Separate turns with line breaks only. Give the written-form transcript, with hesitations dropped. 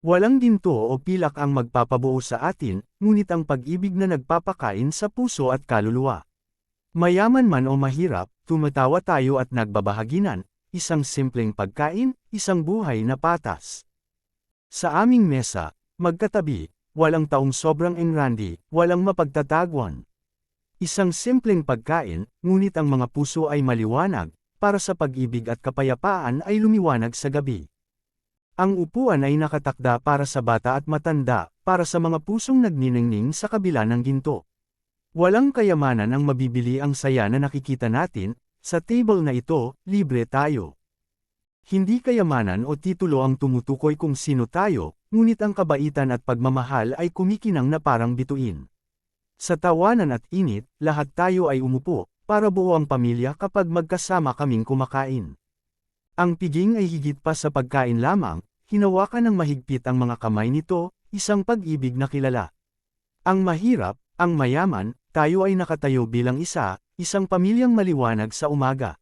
Walang ginto o pilak ang magpapabuo sa atin, ngunit ang pag-ibig na nagpapakain sa puso at kaluluwa. Mayaman man o mahirap, tumatawa tayo at nagbabahaginan, isang simpleng pagkain, isang buhay na patas. Sa aming mesa, magkatabi, walang taong sobrang engrandi, walang mapagtatagwan. Isang simpleng pagkain, ngunit ang mga puso ay maliwanag, para sa pag-ibig at kapayapaan ay lumiwanag sa gabi. Ang upuan ay nakatakda para sa bata at matanda, para sa mga pusong nagniningning sa kabila ng ginto. Walang kayamanan ang mabibili ang saya na nakikita natin, sa table na ito, libre tayo. Hindi kayamanan o titulo ang tumutukoy kung sino tayo, ngunit ang kabaitan at pagmamahal ay kumikinang na parang bituin. Sa tawanan at init, lahat tayo ay umupo, para buo ang pamilya kapag magkasama kaming kumakain. Ang piging ay higit pa sa pagkain lamang, hinawakan ng mahigpit ang mga kamay nito, isang pag-ibig na kilala. Ang mahirap, ang mayaman, tayo ay nakatayo bilang isa, isang pamilyang maliwanag sa umaga.